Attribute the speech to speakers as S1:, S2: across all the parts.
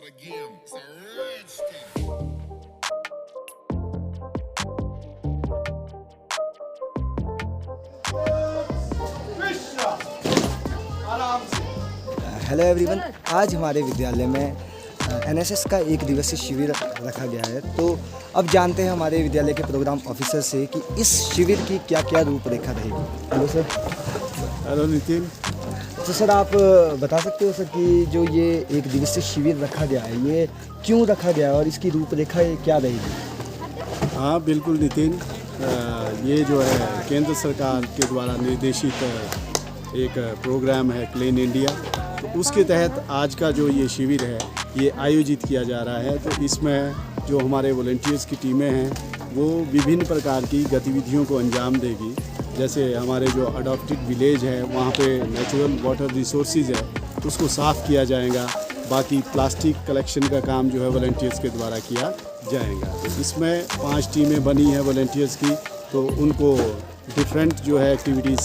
S1: again. It's a rich thing.
S2: Hello everyone, आज हमारे विद्यालय में एनएसएस का एक दिवसीय शिविर रखा गया है। तो अब जानते हैं हमारे विद्यालय के प्रोग्राम ऑफिसर से कि इस शिविर की क्या क्या रूपरेखा रहेगी। Hello sir.
S3: हेलो नितिन।
S2: तो सर आप बता सकते हो सर कि जो ये एक दिवसीय शिविर रखा गया है ये क्यों रखा गया है और इसकी रूपरेखा क्या रहेगी?
S3: हाँ बिल्कुल नितिन, ये जो है केंद्र सरकार के द्वारा निर्देशित एक प्रोग्राम है क्लीन इंडिया। तो उसके तहत आज का जो ये शिविर है ये आयोजित किया जा रहा है। तो इसमें जो हमारे वॉलंटियर्स की टीमें हैं वो विभिन्न प्रकार की गतिविधियों को अंजाम देगी। जैसे हमारे जो अडॉप्टेड विलेज है वहाँ पे नेचुरल वाटर रिसोर्सेज है उसको साफ़ किया जाएगा। बाकी प्लास्टिक कलेक्शन का काम जो है वॉलंटियर्स के द्वारा किया जाएगा। तो इसमें 5 टीमें बनी हैं वॉलंटियर्स की, तो उनको डिफरेंट जो है एक्टिविटीज़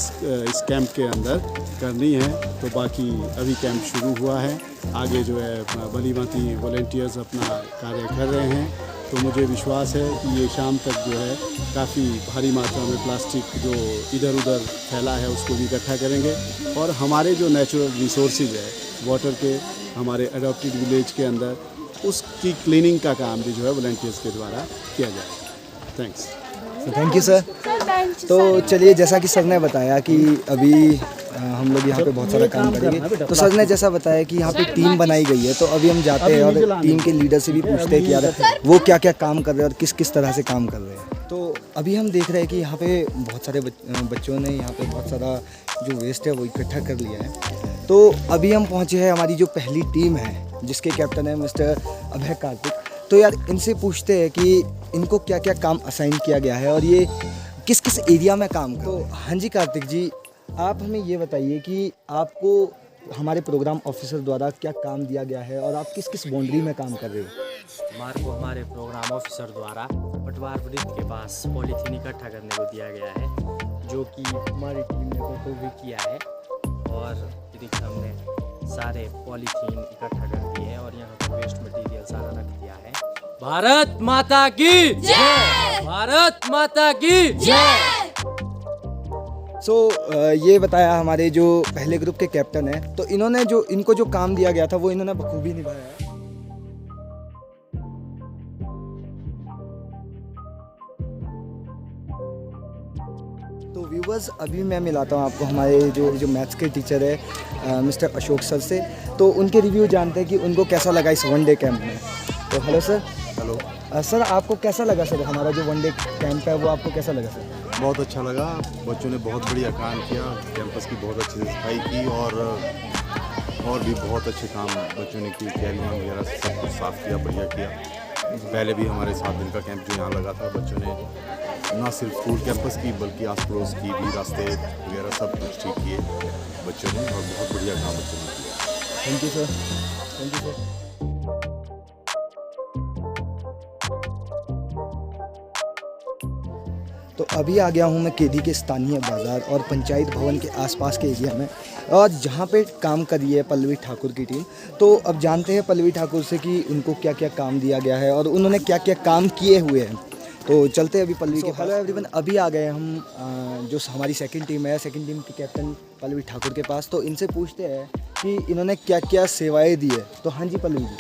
S3: इस कैंप के अंदर करनी है। तो बाकी अभी कैंप शुरू हुआ है, आगे जो है भली भांति वॉलंटियर्स अपना कार्य कर रहे हैं। तो मुझे विश्वास है कि ये शाम तक जो है काफ़ी भारी मात्रा में प्लास्टिक जो इधर उधर फैला है उसको भी इकट्ठा करेंगे और हमारे जो नेचुरल रिसोर्सेज है वाटर के हमारे अडॉप्टेड विलेज के अंदर उसकी क्लीनिंग का भी जो है वॉलंटियर्स के द्वारा किया जाएगा। थैंक्स।
S2: Thank you sir. तो चलिए, जैसा कि सर ने बताया कि अभी हम लोग यहाँ पे बहुत सारा काम करेंगे। तो सर ने जैसा बताया कि यहाँ पे टीम बनाई गई है, तो अभी हम जाते हैं और टीम के लीडर से भी पूछते हैं कि यार वो क्या क्या काम कर रहे हैं और किस किस तरह से काम कर रहे हैं। तो अभी हम देख रहे हैं कि यहाँ पे बहुत सारे बच्चों ने यहाँ पे बहुत सारा जो वेस्ट है वो इकट्ठा कर लिया है। तो अभी हम पहुँचे हैं हमारी जो पहली टीम है जिसके कैप्टन है मिस्टर अभय कार्तिक। तो यार इनसे पूछते हैं कि इनको क्या क्या काम असाइन किया गया है और ये किस किस एरिया में काम कर रहे हैं। तो हाँ जी कार्तिक जी, आप हमें ये बताइए कि आपको हमारे प्रोग्राम ऑफिसर द्वारा क्या काम दिया गया है और आप किस किस बाउंड्री में काम कर रहे हो?
S4: हमारे प्रोग्राम ऑफिसर द्वारा पटवार वृत्त के पास पॉलीथीन इकट्ठा करने को दिया गया है, जो कि हमारी टीम ने बखूबी किया है। और देखिए हमने सारे पॉलीथीन इकट्ठा कर दिए हैं और यहाँ पर वेस्ट मटेरियल सारा रख दिया है। भारत माता की जय! भारत माता की जय!
S2: ये बताया हमारे जो पहले ग्रुप के कैप्टन है, तो इन्होंने जो इनको जो काम दिया गया था वो इन्होंने बखूबी निभाया है। तो व्यूवर्स, अभी मैं मिलाता हूँ आपको हमारे जो मैथ्स के टीचर है मिस्टर अशोक सर से। तो उनके रिव्यू जानते हैं कि उनको कैसा लगा इस वन डे कैंप में। तो हेलो सर।
S5: हेलो
S2: सर, आपको कैसा लगा सर हमारा जो वन डे कैंप है वो आपको कैसा लगा सर?
S5: बहुत अच्छा लगा, बच्चों ने बहुत बढ़िया काम किया, कैंपस की बहुत अच्छी से सफाई की और भी बहुत अच्छे काम बच्चों ने किए, कैरियाँ वगैरह सब कुछ साफ़ किया, बढ़िया किया। पहले भी हमारे 7 दिन का कैंप जो यहाँ लगा था, बच्चों ने ना सिर्फ स्कूल कैंपस की बल्कि आस पड़ोस की भी रास्ते वगैरह सब कुछ ठीक किए बच्चों ने और बहुत बढ़िया काम बच्चों ने किया।
S2: Thank you sir. Thank you sir. तो अभी आ गया हूँ मैं केडी के स्थानीय बाज़ार और पंचायत भवन के आसपास के एरिया में, और जहाँ पे काम कर रही है पल्लवी ठाकुर की टीम। तो अब जानते हैं पल्लवी ठाकुर से कि उनको क्या क्या काम दिया गया है और उन्होंने क्या क्या काम किए हुए हैं। तो चलते हैं अभी पल्लवी के। हेलो एवरीवन, अभी आ गए हम जो हमारी सेकंड टीम है, सेकंड टीम की कैप्टन पल्लवी ठाकुर के पास। तो इनसे पूछते हैं कि इन्होंने क्या क्या सेवाएँ दी है। तो हाँ जी Pallavi ji.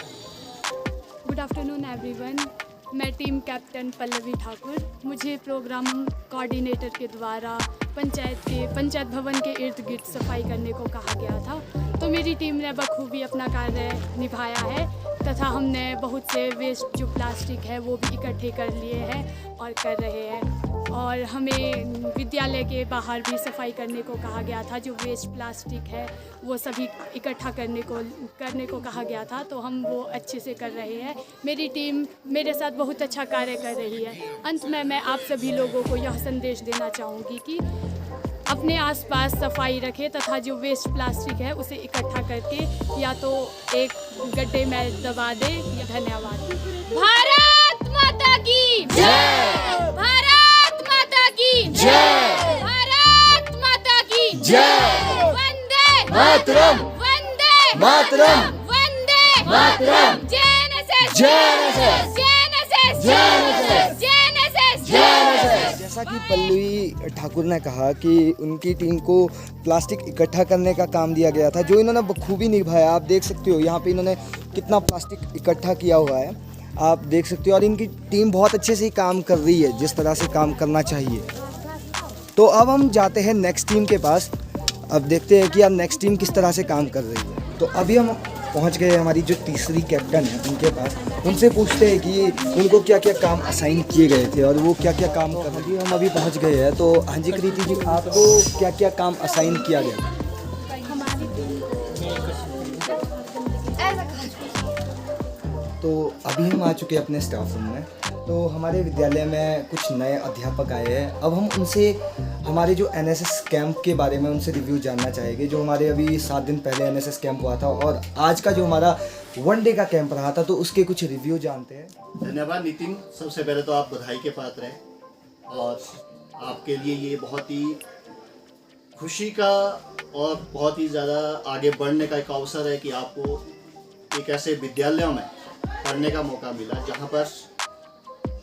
S6: Good afternoon everyone, मैं टीम कैप्टन पल्लवी ठाकुर। मुझे प्रोग्राम कोऑर्डिनेटर के द्वारा पंचायत भवन के इर्द गिर्द सफाई करने को कहा गया था। तो मेरी टीम ने बखूबी अपना कार्य निभाया है तथा हमने बहुत से वेस्ट जो प्लास्टिक है वो भी इकट्ठे कर लिए हैं और कर रहे हैं। और हमें विद्यालय के बाहर भी सफाई करने को कहा गया था। जो वेस्ट प्लास्टिक है वो सभी इकट्ठा करने को कहा गया था, तो हम वो अच्छे से कर रहे हैं। मेरी टीम मेरे साथ बहुत अच्छा कार्य कर रही है। अंत में मैं आप सभी लोगों को यह संदेश देना चाहूँगी कि अपने आसपास सफाई रखें तथा जो वेस्ट प्लास्टिक है उसे इकट्ठा करके या तो एक गड्ढे में दबा दें। धन्यवाद। भारत माता की जय! भारत माता की जय! भारत माता की जय! Vande Mataram! Vande Mataram! Vande Mataram, JNSS,
S2: JNSS,
S6: JNSS,
S2: JNSS,
S6: JNSS।
S2: जैसा कि पल्लवी ठाकुर ने कहा कि उनकी टीम को प्लास्टिक इकट्ठा करने का काम दिया गया था, जो इन्होंने बखूबी निभाया। आप देख सकते हो यहाँ पे इन्होंने कितना प्लास्टिक इकट्ठा किया हुआ है, आप देख सकते हो। और इनकी टीम बहुत अच्छे से काम कर रही है, जिस तरह से काम करना चाहिए। तो अब हम जाते हैं नेक्स्ट टीम के पास, अब देखते हैं कि अब नेक्स्ट टीम किस तरह से काम कर रही है। तो अभी हम पहुंच गए हमारी जो तीसरी कैप्टन है उनके पास, उनसे पूछते हैं कि उनको क्या क्या काम असाइन किए गए थे और वो क्या क्या काम कर रहे थे। हम अभी पहुंच गए हैं, तो हाँ जी कृति जी, आपको क्या क्या काम असाइन किया गया? तो अभी हम आ चुके हैं अपने स्टाफ रूम में। तो हमारे विद्यालय में कुछ नए अध्यापक आए हैं। अब हम उनसे हमारे जो एनएसएस कैंप के बारे में उनसे रिव्यू जानना चाहेंगे, जो हमारे अभी 7 दिन पहले एनएसएस कैंप हुआ था और आज का जो हमारा 1 डे का कैंप रहा था, तो उसके कुछ रिव्यू जानते हैं।
S7: धन्यवाद नितिन, सबसे पहले तो आप बधाई के पात्र हैं और आपके लिए ये बहुत ही खुशी का और बहुत ही ज़्यादा आगे बढ़ने का एक अवसर है कि आपको एक ऐसे विद्यालयों में पढ़ने का मौका मिला जहाँ पर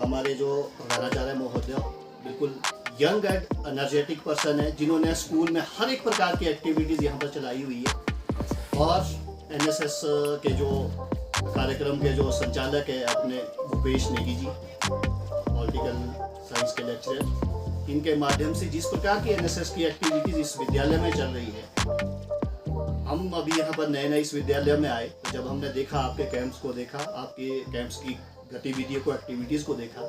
S7: हमारे जो प्रधानाचार्य महोदय बिल्कुल यंग एंड एनर्जेटिक पर्सन है, जिन्होंने स्कूल में हर एक प्रकार की एक्टिविटीज़ यहाँ पर चलाई हुई है। और एनएसएस के जो कार्यक्रम के जो संचालक है अपने भूपेश नेगी जी, पॉलिटिकल साइंस के लेक्चरर, इनके माध्यम से जिस प्रकार की एनएसएस की एक्टिविटीज़ इस विद्यालय में चल रही है, हम अभी यहाँ पर नए नए इस विद्यालय में आए, तो जब हमने देखा, आपके कैंप्स को देखा, आपके कैंप्स की गतिविधियों को, एक्टिविटीज़ को देखा,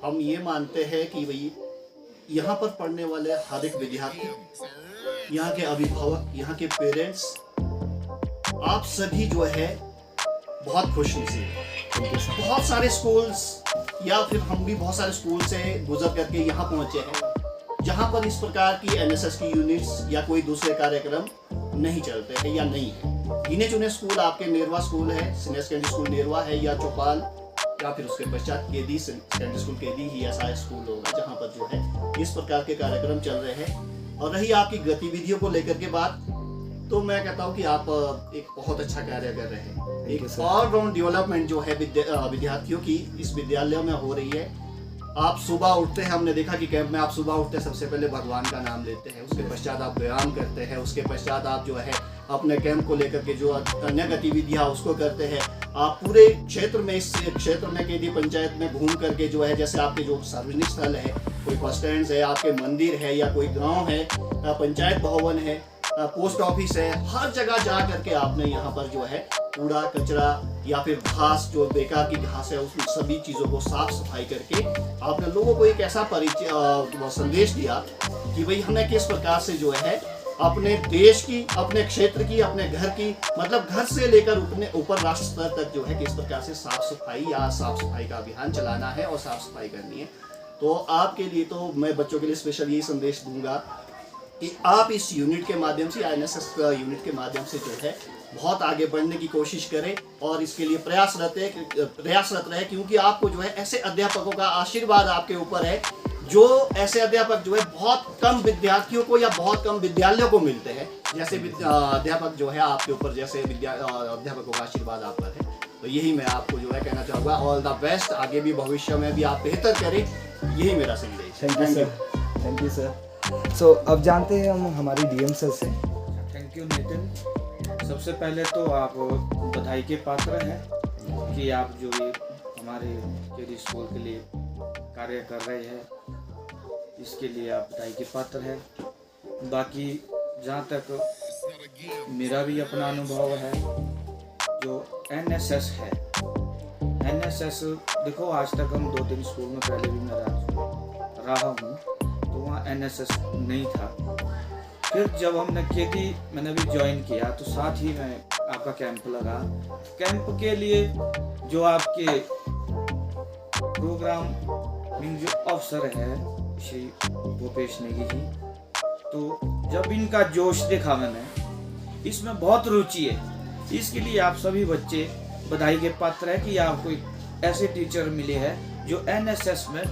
S7: हम ये मानते हैं कि भाई यहाँ पर पढ़ने वाले हर एक विद्यार्थी, यहाँ के अभिभावक, यहाँ के पेरेंट्स, आप सभी जो है बहुत खुशनसीब हैं। बहुत सारे स्कूल्स या फिर हम भी बहुत सारे स्कूल से गुजर करके यहाँ पहुँचे हैं जहाँ पर इस प्रकार की एनएसएस की यूनिट्स या कोई दूसरे कार्यक्रम नहीं चलते हैं या नहीं है। गिने चुने स्कूल आपके नेरवा स्कूल है, सीनियर सेकेंडरी स्कूल नेरवा है, या चौपाल, या फिर उसके पश्चात केदी सेकेंडरी स्कूल केदी ही ऐसा स्कूल होगा जहाँ पर जो है इस प्रकार के कार्यक्रम चल रहे हैं। और रही आपकी गतिविधियों को लेकर के बात, तो मैं कहता हूँ कि आप एक बहुत अच्छा कार्य कर रहे हैं। एक ऑलराउंड डेवलपमेंट जो है विद्यार्थियों की इस विद्यालय में हो रही है। आप सुबह उठते हैं, हमने देखा कि कैंप में आप सुबह उठते हैं, सबसे पहले भगवान का नाम लेते हैं, उसके पश्चात आप व्यायाम करते हैं, उसके पश्चात आप जो है अपने कैंप को लेकर के जो अन्य गतिविधियाँ उसको करते हैं। आप पूरे क्षेत्र में, इस क्षेत्र में केदी पंचायत में घूम करके जो है, जैसे आपके जो सार्वजनिक स्थल है, कोई बस स्टैंड है, आपके मंदिर है, या कोई गाँव है, पंचायत भवन है, पोस्ट ऑफिस है, हर जगह जा करके आपने यहाँ पर जो है कूड़ा कचरा या फिर घास, जो बेकार की घास है, उस सभी चीज़ों को साफ सफाई करके आपने लोगों को एक ऐसा परिचय संदेश दिया कि भाई हमें किस प्रकार से जो है अपने देश की, अपने क्षेत्र की, अपने घर की, मतलब घर से लेकर ऊपर राष्ट्र स्तर तक जो है किस प्रकार से साफ सफाई या साफ सफाई का अभियान चलाना है और साफ सफाई करनी है। तो आपके लिए तो मैं बच्चों के लिए स्पेशल यही संदेश दूंगा कि आप इस यूनिट के माध्यम से, एनएसएस यूनिट के माध्यम से जो है बहुत आगे बढ़ने की कोशिश करें और इसके लिए प्रयासरत रहे, क्योंकि आपको जो है ऐसे अध्यापकों का आशीर्वाद आपके ऊपर है, जो ऐसे अध्यापक जो है बहुत कम विद्यार्थियों को या बहुत कम विद्यालयों को मिलते हैं। जैसे अध्यापक जो है आपके ऊपर, जैसे अध्यापकों का आशीर्वाद आप पर है, तो यही मैं आपको जो है कहना चाहूँगा। ऑल द बेस्ट, आगे भी भविष्य में भी आप बेहतर करें, यही मेरा संदेश।
S2: Thank you sir, thank you sir. So अब जानते हैं हम हमारी डीएम सर से।
S8: Thank you Nitin. सबसे पहले तो आप बधाई के पात्र हैं कि आप जो ये हमारे केडी स्कूल के लिए कार्य कर रहे हैं, इसके लिए आप बधाई के पात्र हैं। बाकी जहाँ तक मेरा भी अपना अनुभव है, जो एनएसएस है, एनएसएस देखो, आज तक हम 2-3 स्कूल में पहले भी मैं रहा हूँ, तो वहाँ एनएसएस नहीं था। फिर जब हमने केडी मैंने भी ज्वाइन किया, तो साथ ही में आपका कैंप लगा। कैंप के लिए जो आपके प्रोग्राम जो अफसर है श्री भूपेश नेगी जी, तो जब इनका जोश देखा मैंने, इसमें बहुत रुचि है। इसके लिए आप सभी बच्चे बधाई के पात्र है कि आपको एक ऐसे टीचर मिले हैं जो एनएसएस में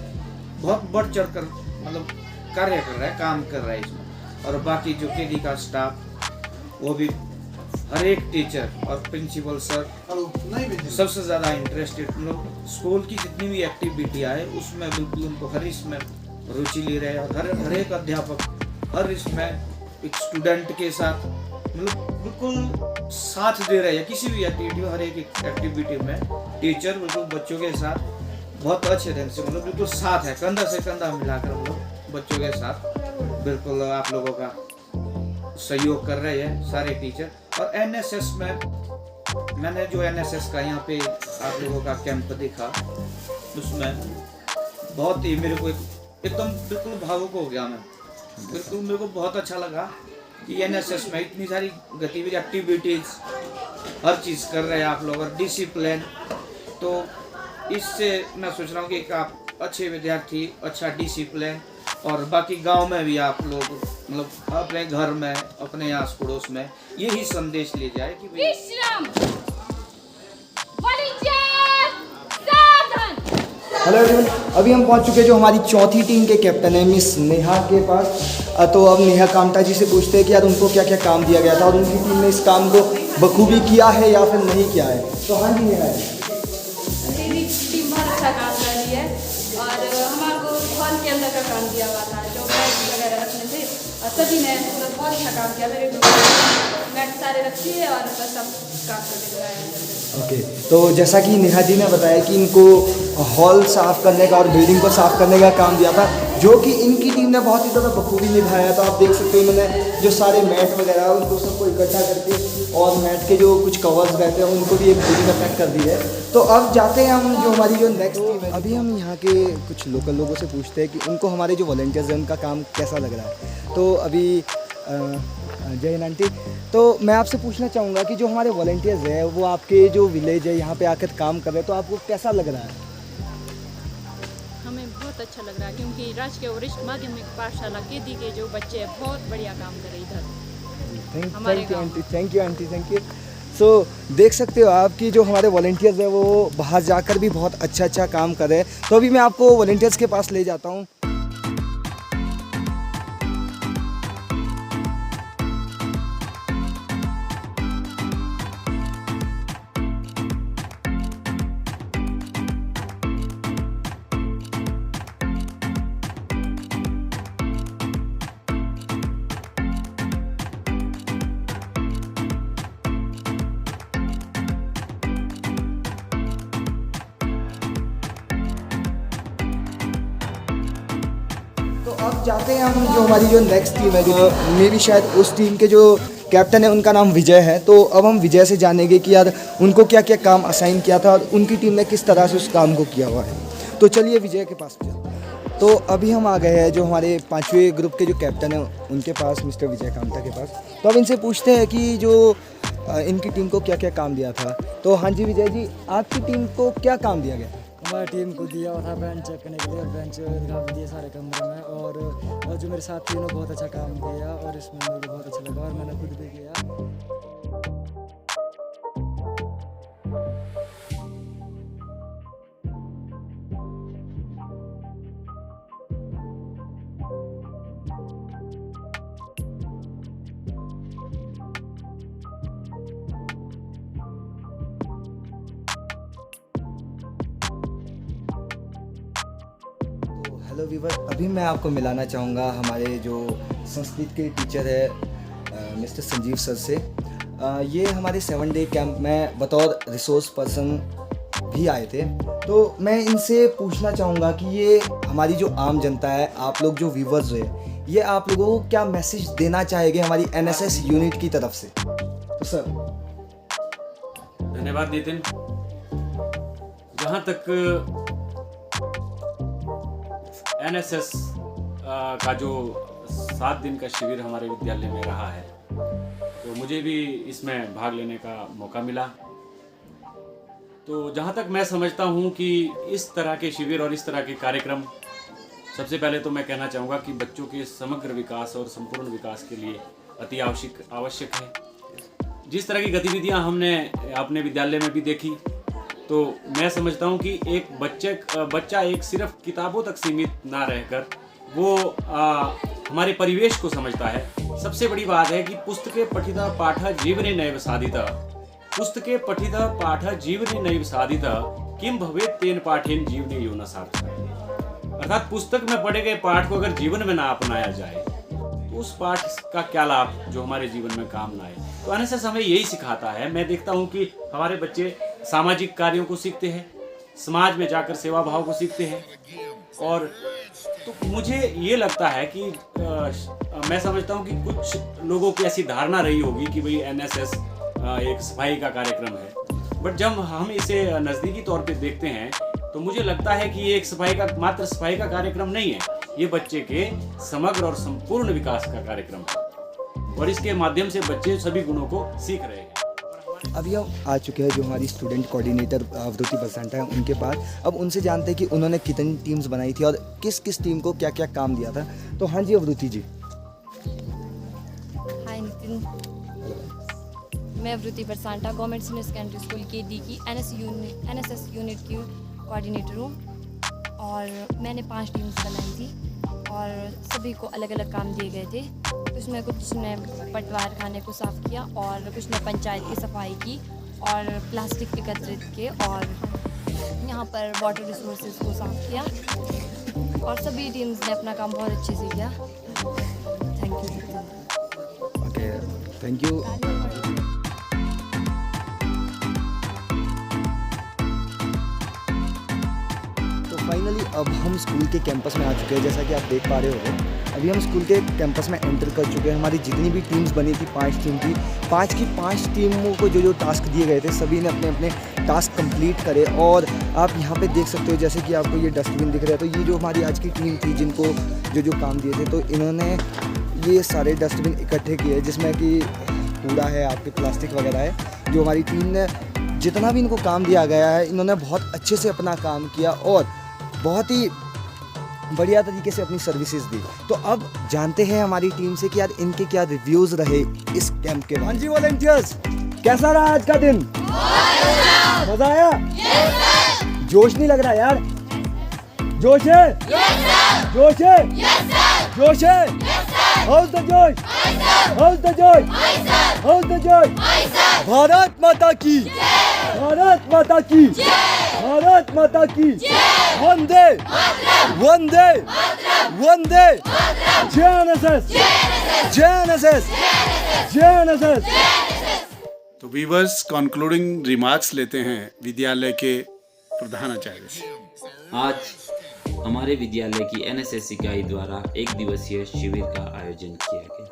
S8: बहुत बढ़ चढ़ कर मतलब कार्य कर रहा है, काम कर रहा है इसमें। और बाकी जो केडी का स्टाफ, वो भी हर एक टीचर और प्रिंसिपल सर सबसे ज़्यादा इंटरेस्टेड, मतलब स्कूल की जितनी भी एक्टिविटियाँ है उसमें बिल्कुल उनको हर इसमें रुचि ले रहे हैं। और हर एक अध्यापक हर इसमें एक स्टूडेंट के साथ मतलब बिल्कुल साथ दे रहे हैं। किसी भी एक्टिविटी में, हर एक एक्टिविटी में टीचर बिल्कुल बच्चों के साथ बहुत अच्छे ढंग से मतलब बिल्कुल साथ है, कंधा से कंधा मिलाकर हम लोग बच्चों के साथ बिल्कुल आप लोगों का सहयोग कर रहे हैं सारे टीचर। और एनएसएस में मैंने जो एनएसएस का यहाँ पे आप लोगों का कैंप देखा, उसमें बहुत ही मेरे को एकदम बिल्कुल भावुक हो गया मैं। बिल्कुल मेरे को बहुत अच्छा लगा कि एनएसएस में इतनी सारी गतिविधि एक्टिविटीज़ हर चीज़ कर रहे हैं आप लोग, और डिसिप्लिन। तो इससे मैं सोच रहा हूँ कि एक आप अच्छे विद्यार्थी, अच्छा डिसिप्लिन, और बाकी गांव में भी आप लोग मतलब अपने घर में, अपने आस पड़ोस में यही संदेश ले जाए कि
S6: विश्राम,
S2: हेलो एवरीवन, अभी हम पहुंच चुके हैं जो हमारी चौथी टीम के कैप्टन है मिस नेहा के पास। तो अब नेहा कामटा जी से पूछते हैं कि यार उनको क्या क्या काम दिया गया था और उनकी टीम ने इस काम को बखूबी किया है या फिर नहीं किया है। तो हाँ जी नेहा जी,
S6: मेरी टीम बहुत अच्छा काम कर रही है और हमारे को हॉल के अंदर का काम दिया हुआ था, जो मैट वगैरह रखने थे, और सभी ने मतलब बहुत अच्छा काम किया। मेरे मैट सारे रखी है और बस सब काम करके दिखाया।
S2: ओके, तो जैसा कि नेहा जी ने बताया कि इनको हॉल साफ़ करने का और बिल्डिंग को साफ़ करने का काम दिया था, जो कि इनकी टीम ने बहुत ही ज़्यादा बखूबी निभाया। तो आप देख सकते हो इन्होंने जो सारे मैट वगैरह उनको सबको इकट्ठा करके और मैट के जो कुछ कवर्स रहते हैं उनको भी एक बिल्डिंग में पैक कर दी है। तो अब जाते हैं हम जो हमारी जो नेक्स्ट टीम है। अभी हम यहाँ के कुछ लोकल लोगों से पूछते हैं कि उनको हमारे जो वॉलंटियर्स हैं उनका काम कैसा लग रहा है। तो अभी जय हिंद आंटी, तो मैं आपसे पूछना चाहूँगा कि जो हमारे वॉलंटियर्स हैं वो आपके जो विलेज है यहाँ पे आकर काम कर रहे हैं, तो आपको कैसा लग रहा है?
S9: हमें बहुत अच्छा लग रहा है क्योंकि राजकीय वरिष्ठ माध्यमिक पाठशाला केदी के जो बच्चे हैं बहुत बढ़िया काम कर रहे इधर हमारे गाँव।
S2: Thank you aunty, thank you. So देख सकते हो आप कि जो हमारे वॉलंटियर्स हैं वो बाहर जाकर भी बहुत अच्छा काम कर रहे हैं। तो अभी मैं आपको वॉलंटियर्स के पास ले जाता हूँ। अब जाते हैं हम जो हमारी जो नेक्स्ट टीम है, जो मेरी शायद उस टीम के जो कैप्टन है उनका नाम विजय है। तो अब हम विजय से जानेंगे कि यार उनको क्या क्या काम असाइन किया था और उनकी टीम ने किस तरह से उस काम को किया हुआ है। तो चलिए विजय के पास चलते हैं। तो अभी हम आ गए हैं जो हमारे 5वें ग्रुप के जो कैप्टन हैं उनके पास, मिस्टर विजय कामता के पास। तो अब इनसे पूछते हैं कि जो इनकी टीम को क्या क्या काम दिया था। तो हाँ जी विजय जी, आपकी टीम को क्या काम दिया गया?
S10: हमारी टीम को दिया हुआ था बेंच चेक करने के लिए, और बेंच दिखा दिए सारे कमरे में। और जो मेरे साथी ने बहुत अच्छा काम किया और इसमें मुझे बहुत अच्छा लगा और मैंने खुद भी किया।
S2: हेलो वीवर, अभी मैं आपको मिलाना चाहूँगा हमारे जो संस्कृत के टीचर है मिस्टर संजीव सर से। ये हमारे 7 डे कैंप में बतौर रिसोर्स पर्सन भी आए थे। तो मैं इनसे पूछना चाहूँगा कि ये हमारी जो आम जनता है, आप लोग जो व्यूवर्स है, ये आप लोगों को क्या मैसेज देना चाहेंगे हमारी एनएसएस यूनिट की तरफ से? तो सर।
S11: धन्यवाद नितिन। जहाँ तक एनएसएस का जो 7 दिन का शिविर हमारे विद्यालय में रहा है, तो मुझे भी इसमें भाग लेने का मौका मिला। तो जहाँ तक मैं समझता हूँ कि इस तरह के शिविर और इस तरह के कार्यक्रम, सबसे पहले तो मैं कहना चाहूँगा कि बच्चों के समग्र विकास और संपूर्ण विकास के लिए अति आवश्यक है। जिस तरह की गतिविधियाँ हमने अपने विद्यालय में भी देखी, तो मैं समझता हूँ कि एक बच्चा एक सिर्फ किताबों तक सीमित ना रहकर वो हमारे परिवेश को समझता है, सबसे बड़ी बात है कि पुस्तके पठिता पाठ जीवने नैव साधिता, पुस्तके पठिता पाठ जीवने नैव साधिता, किम भवेत् तेन पाठेन जीवने यो न सार्थकः। अर्थात पुस्तक में पढ़े गए पाठ को अगर जीवन में ना अपनाया जाए तो उस पाठ का क्या लाभ जो हमारे जीवन में काम ना आए। तो एनएसएस हमें यही सिखाता है। मैं देखता हूँ कि हमारे बच्चे सामाजिक कार्यों को सीखते हैं, समाज में जाकर सेवा भाव को सीखते हैं, और तो मुझे ये लगता है कि मैं समझता हूँ कि कुछ लोगों की ऐसी धारणा रही होगी कि भाई एनएसएस एक सफाई का कार्यक्रम है, बट जब हम इसे नज़दीकी तौर पे देखते हैं तो मुझे लगता है कि ये एक मात्र सफाई का कार्यक्रम नहीं है, ये बच्चे के समग्र और संपूर्ण विकास का कार्यक्रम है, और इसके माध्यम से बच्चे सभी गुणों को सीख रहे हैं।
S2: अभी हम आ चुके हैं जो हमारी स्टूडेंट कोऑर्डिनेटर अवधूति बसंटा है उनके पास। अब उनसे जानते हैं कि उन्होंने कितनी टीम्स बनाई थी और किस किस टीम को क्या क्या काम दिया था। तो हाँ जी अवधूति जी।
S12: हाय नितिन, मैं Avdhuti Basanta government senior secondary school KD की एनएसएस यूनिट की कोऑर्डिनेटर हूँ, और मैंने 5 टीम्स बनाई थी और सभी को अलग अलग काम दिए गए थे। उसमें कुछ ने पटवार खाने को साफ़ किया और कुछ ने पंचायत की सफाई की और प्लास्टिक एकत्रित किए और यहाँ पर वाटर रिसोर्सेज को साफ़ किया, और सभी टीम्स ने अपना काम बहुत अच्छे से किया। Thank you.
S2: Okay, thank you. Finally अब हम स्कूल के कैंपस में आ चुके हैं। जैसा कि आप देख पा रहे हो अभी हम स्कूल के कैंपस में एंटर कर चुके हैं। हमारी जितनी भी टीम्स बनी थी 5 टीम थी, 5 की 5 टीमों को जो टास्क दिए गए थे सभी ने अपने अपने टास्क कंप्लीट करे। और आप यहाँ पे देख सकते हो जैसे कि आपको ये डस्टबिन दिख रहा है, तो ये जो हमारी आज की टीम थी जिनको जो काम दिए थे, तो इन्होंने ये सारे डस्टबिन इकट्ठे किए जिसमें कि कूड़ा है, आपके प्लास्टिक वगैरह है। जो हमारी टीम ने जितना भी इनको काम दिया गया है इन्होंने बहुत अच्छे से अपना काम किया और बहुत ही बढ़िया तरीके से अपनी सर्विसेज दी। तो अब जानते हैं हमारी टीम से कि यार इनके क्या रिव्यूज रहे इस कैंप के। हाँ जी वॉलंटियर्स, कैसा रहा आज का दिन? मजा आया? जोश नहीं लग रहा यार? जोश है? जोश है? जोश है? हाउस द जोश? हाउस द जोश? हाउस द जोश? भारत माता की, भारत माता की, भारत माता की, वंदे वंदे वंदे, जय एनएसएस, जय एनएसएस, जय एनएसएस।
S3: तो वीवर्स कंक्लूडिंग रिमार्क्स लेते हैं विद्यालय के प्रधानाचार्य से।
S13: आज हमारे विद्यालय की एनएसएस इकाई द्वारा 1 दिवसीय शिविर का आयोजन किया गया,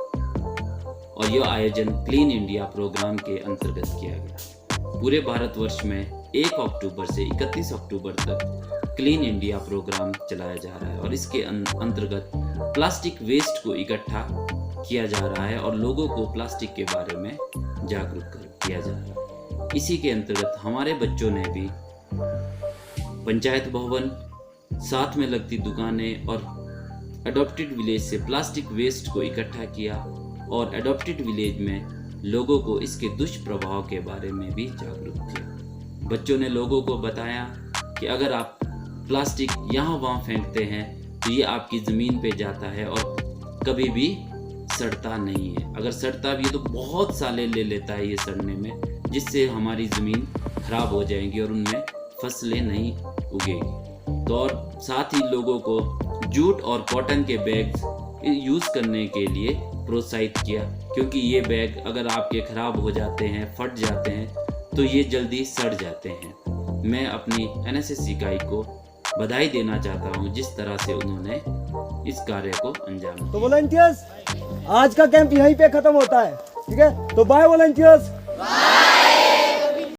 S13: और यह आयोजन क्लीन इंडिया प्रोग्राम के अंतर्गत किया गया। पूरे भारतवर्ष में 1 अक्टूबर से 31 अक्टूबर तक क्लीन इंडिया प्रोग्राम चलाया जा रहा है, और इसके अंतर्गत प्लास्टिक वेस्ट को इकट्ठा किया जा रहा है और लोगों को प्लास्टिक के बारे में जागरूक किया जा रहा है। इसी के अंतर्गत हमारे बच्चों ने भी पंचायत भवन, साथ में लगती दुकानें और एडॉप्टेड विलेज से प्लास्टिक वेस्ट को इकट्ठा किया, और एडॉप्टेड विलेज में लोगों को इसके दुष्प्रभाव के बारे में भी जागरूक किया। बच्चों ने लोगों को बताया कि अगर आप प्लास्टिक यहाँ वहाँ फेंकते हैं तो ये आपकी ज़मीन पे जाता है और कभी भी सड़ता नहीं है। अगर सड़ता भी है तो बहुत सालें ले लेता है ये सड़ने में, जिससे हमारी ज़मीन खराब हो जाएगी और उनमें फसलें नहीं उगेगी। तो और साथ ही लोगों को जूट और कॉटन के बैग्स यूज़ करने के लिए प्रोत्साहित किया, क्योंकि ये बैग अगर आपके ख़राब हो जाते हैं, फट जाते हैं, तो ये जल्दी सड़ जाते हैं। मैं अपनी एनएसएस इकाई को बधाई देना चाहता हूँ जिस तरह से उन्होंने इस कार्य को अंजाम दिया।
S2: तो वॉलंटियर्स, आज का कैंप यहीं पे खत्म होता है, ठीक है? तो बाय वॉलंटियर्स।